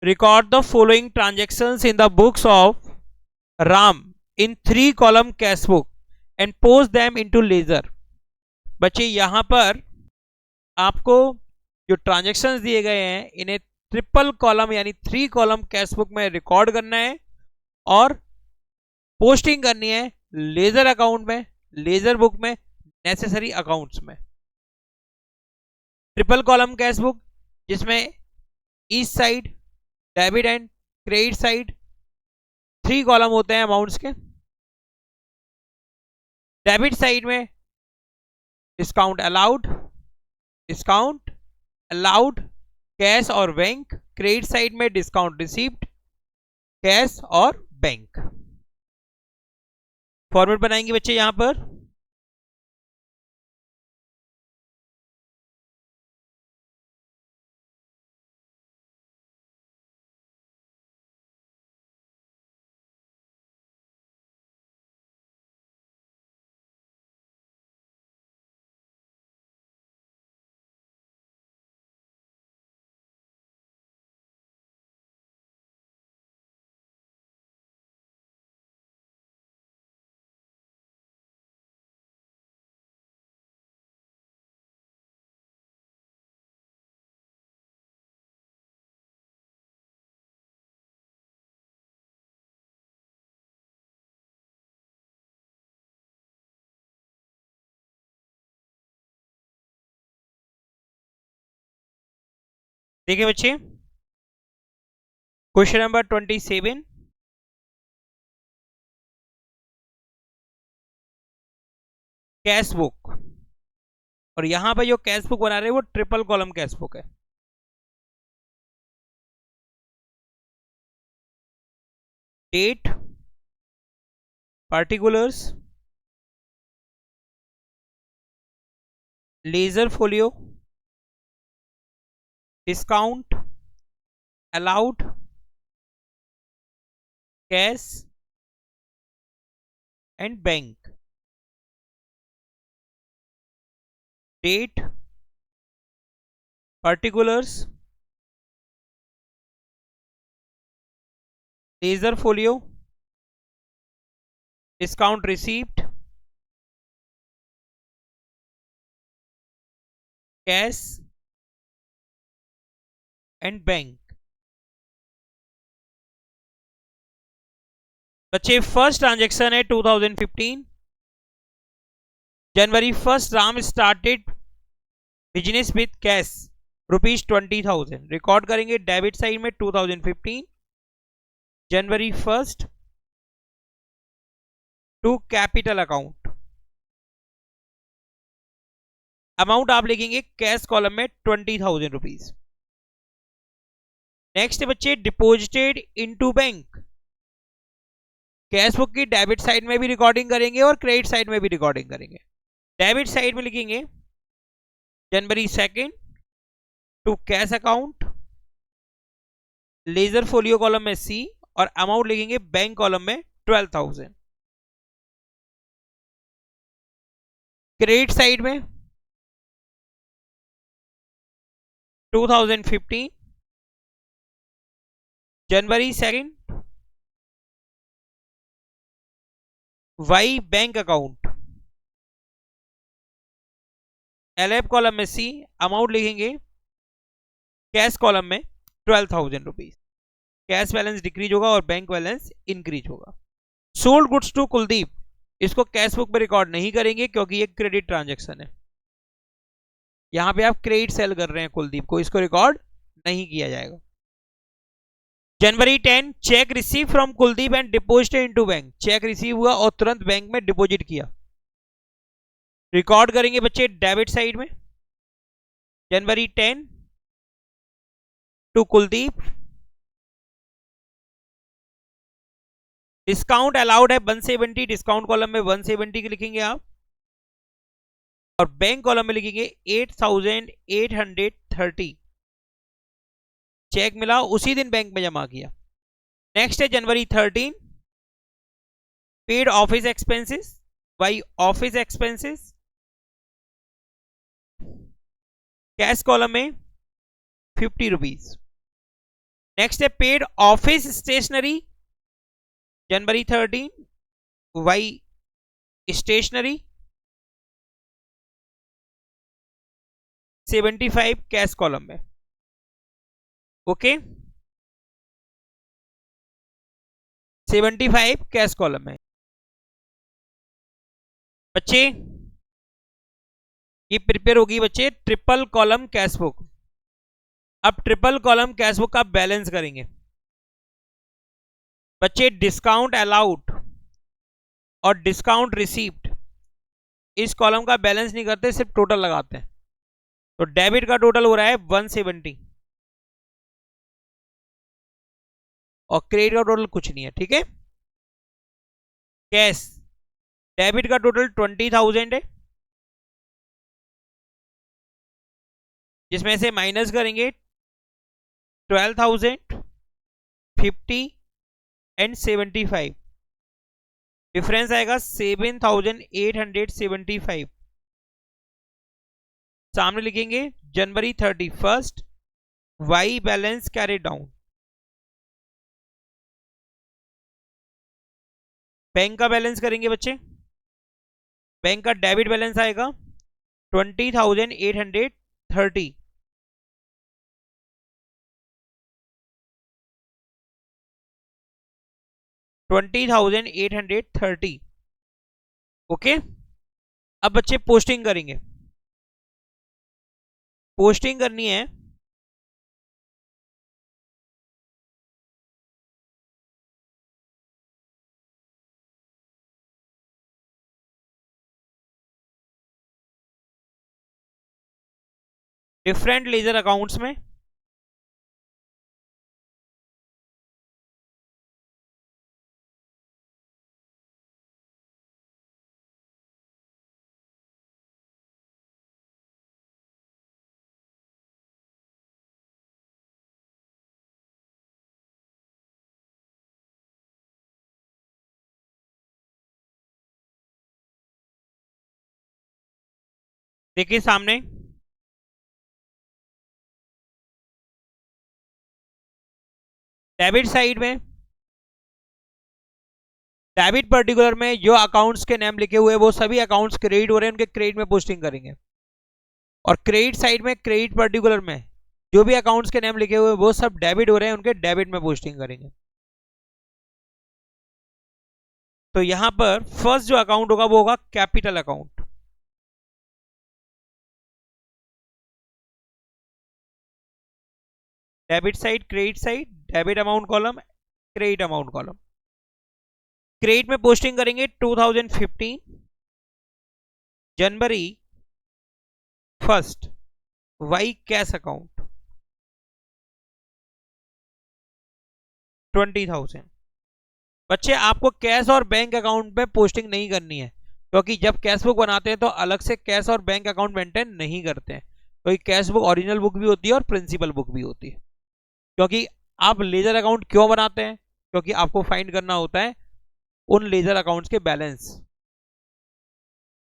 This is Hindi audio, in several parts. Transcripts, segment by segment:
Record the following transactions in the books of Ram in 3-column cash book and post them into ledger. बच्चे यहां पर आपको जो ट्रांजेक्शन्स दिए गए हैं इन्हें ट्रिपल कॉलम यानी 3-कॉलम कैश बुक में रिकॉर्ड करना है और पोस्टिंग करनी है लेजर अकाउंट में, लेजर बुक में, नेसेसरी अकाउंट्स में। ट्रिपल कॉलम कैश बुक जिसमें east side debit and credit side 3 column होते हैं अमाउंट्स के। डेबिट साइड में डिस्काउंट अलाउड कैश और बैंक। क्रेडिट साइड में डिस्काउंट रिसीव्ड, कैश और बैंक। फॉर्मेट बनाएंगे बच्चे यहां पर। देखिए बच्चे, क्वेश्चन नंबर 27, कैश बुक। और यहां पर जो कैश बुक बना रहे हैं वो ट्रिपल कॉलम कैश बुक है। Date, particulars, ledger folio, discount, allowed, cash and bank. Date, particulars, ledger folio, discount received, cash and bank. बच्चे फर्स्ट ट्रांजेक्शन है 2015 जनवरी 1 Ram started business with cash ₹20,000। Record करेंगे डेबिट साइड में 2015 जनवरी 1 टू कैपिटल अकाउंट। अमाउंट आप लिखेंगे कैश कॉलम में ₹20,000। नेक्स्ट बच्चे deposited into bank. Cash book की डेबिट साइड में भी रिकॉर्डिंग करेंगे और क्रेडिट साइड में भी रिकॉर्डिंग करेंगे। डेबिट साइड में लिखेंगे जनवरी 2 to cash account, ledger folio column में सी, और अमाउंट लिखेंगे बैंक कॉलम में 12,000। क्रेडिट साइड में 2015 जनवरी 2 by bank account, LF column में सी, अमाउंट लिखेंगे कैश कॉलम में ₹12,000। कैश बैलेंस डिक्रीज होगा और बैंक बैलेंस इंक्रीज होगा। सोल्ड गुड्स टू कुलदीप, इसको कैश बुक में रिकॉर्ड नहीं करेंगे क्योंकि ये क्रेडिट ट्रांजैक्शन है। यहां पे आप क्रेडिट सेल कर रहे हैं कुलदीप को, इसको रिकॉर्ड नहीं किया जाएगा। जनवरी 10 check receive from Kuldeep and deposited into bank. Check receive हुआ और तुरंत बैंक में डिपॉजिट किया। रिकॉर्ड करेंगे बच्चे डेबिट साइड में जनवरी 10 टू कुलदीप। डिस्काउंट अलाउड है 170, डिस्काउंट कॉलम में 170 की लिखेंगे आप, और बैंक कॉलम में लिखेंगे 8,830। चेक मिला उसी दिन बैंक में जमा किया। नेक्स्ट है जनवरी 13 paid office expenses by office expenses. Cash column में ₹50। नेक्स्ट है पेड ऑफिस स्टेशनरी जनवरी 13, वाई स्टेशनरी 75 कैश कॉलम में। ओके 75 कैश कॉलम में। बच्चे ये प्रिपेयर होगी बच्चे ट्रिपल कॉलम कैश बुक। अब ट्रिपल कॉलम कैश बुक का बैलेंस करेंगे बच्चे। डिस्काउंट अलाउड और डिस्काउंट रिसीव्ड इस कॉलम का बैलेंस नहीं करते, सिर्फ टोटल लगाते हैं। तो डेबिट का टोटल हो रहा है 170 और क्रेडिट का टोटल कुछ नहीं है। ठीक है, कैश डेबिट का टोटल 20,000 है, जिसमें से माइनस करेंगे 12,000, 50 एंड 75। डिफरेंस आएगा 7,875। सामने लिखेंगे जनवरी 31 by balance carry down. Bank का बैलेंस करेंगे बच्चे। बैंक का डेबिट बैलेंस आएगा 20,830। ओके, अब बच्चे पोस्टिंग करेंगे। पोस्टिंग करनी है डिफरेंट लेजर अकाउंट्स में। देखिए सामने डेबिट साइड में, डेबिट पर्टिकुलर में जो अकाउंट्स के नेम लिखे हुए हैं वो सभी अकाउंट्स क्रेडिट हो रहे हैं, उनके क्रेडिट में पोस्टिंग करेंगे। और क्रेडिट साइड में क्रेडिट पर्टिकुलर में जो भी अकाउंट्स के नेम लिखे हुए हैं वो सब डेबिट हो रहे हैं, उनके डेबिट में पोस्टिंग करेंगे। तो यहां पर फर्स्ट जो अकाउंट होगा वो होगा capital account. Debit side credit side, debit amount column, credit amount column. Credit में पोस्टिंग करेंगे 2015 जनवरी 1 वाई कैश अकाउंट 20,000। बच्चे आपको कैश और बैंक अकाउंट में पोस्टिंग नहीं करनी है, क्योंकि जब कैश बुक बनाते हैं तो अलग से कैश और बैंक अकाउंट मेंटेन नहीं करते हैं। क्योंकि कैश बुक ओरिजिनल बुक भी होती है और प्रिंसिपल बुक भी होती है। क्योंकि आप लेजर अकाउंट क्यों बनाते हैं? क्योंकि आपको फाइंड करना होता है उन लेजर अकाउंट्स के बैलेंस,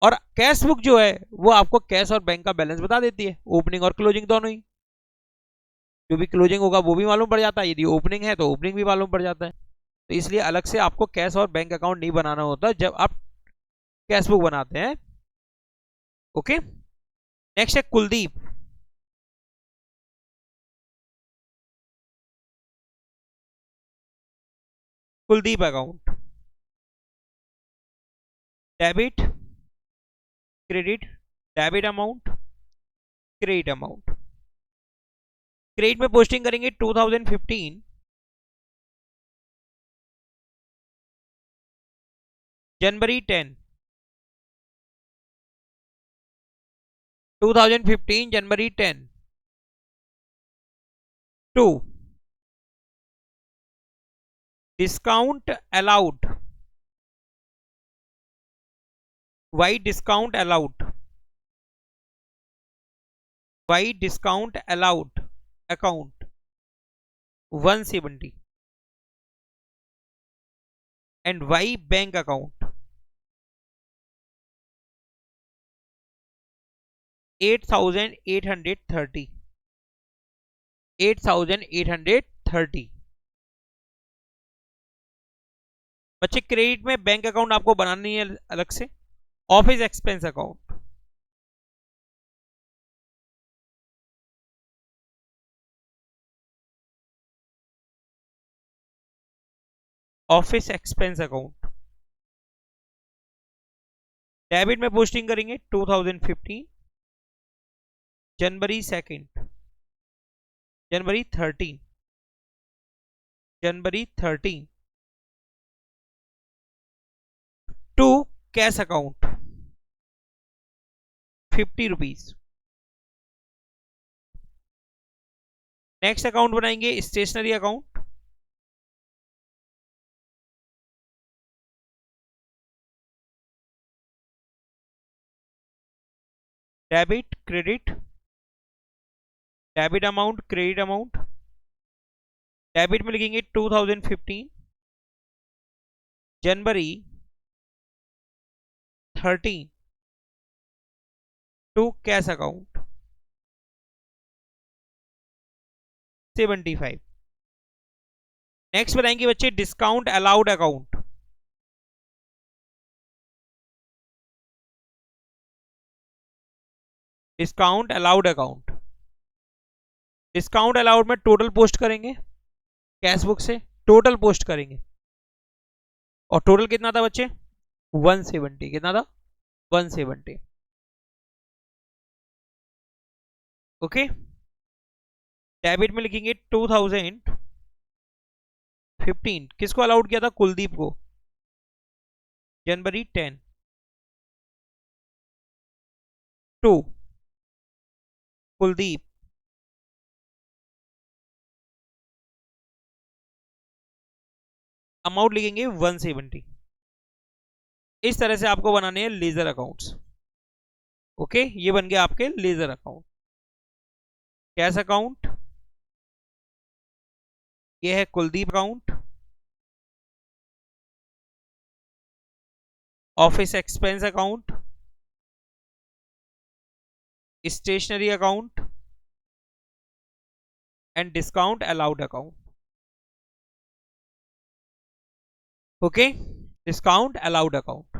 और कैश बुक जो है वो आपको कैश और बैंक का बैलेंस बता देती है, ओपनिंग और क्लोजिंग दोनों ही। जो भी क्लोजिंग होगा वो भी मालूम पड़ जाता है, यदि ओपनिंग है तो ओपनिंग भी मालूम पड़ जाता है। तो इसलिए अलग से आपको कैश और बैंक अकाउंट नहीं बनाना होता जब आप कैश बुक बनाते हैं। ओके, नेक्स्ट है Kuldeep. Kuldeep account debit credit, debit amount credit amount. Credit में पोस्टिंग करेंगे 2015 जनवरी 10, 2015 जनवरी 10 to discount allowed by discount allowed, by discount allowed account 170 and by bank account 8,830, 30। बच्चे क्रेडिट में बैंक अकाउंट आपको बनाना नहीं है अलग से। Office expense account, office expense account debit में पोस्टिंग करेंगे 2015 जनवरी 2, जनवरी 13, जनवरी 13 to cash account 50 rupees. Next account बनाएंगे stationery account, debit credit, debit amount credit amount. Debit में लिखेंगे 2015 जनवरी 13 टू कैश अकाउंट 75। नेक्स्ट बनाएंगे बच्चे discount allowed account, discount allowed account. Discount allowed में टोटल पोस्ट करेंगे कैश बुक से, टोटल पोस्ट करेंगे और टोटल कितना था बच्चे 170। कितना था 170। ओके। डेबिट में लिखेंगे 2015, किसको अलाउड किया था कुलदीप को, जनवरी 10 टू कुलदीप, अमाउंट लिखेंगे 170। इस तरह से आपको बनाने हैं लेजर अकाउंट्स। ओके, ये बन गया आपके लेजर अकाउंट। कैश अकाउंट, ये है Kuldeep account, office expense account, stationery account and discount allowed account. Okay, discount allowed account.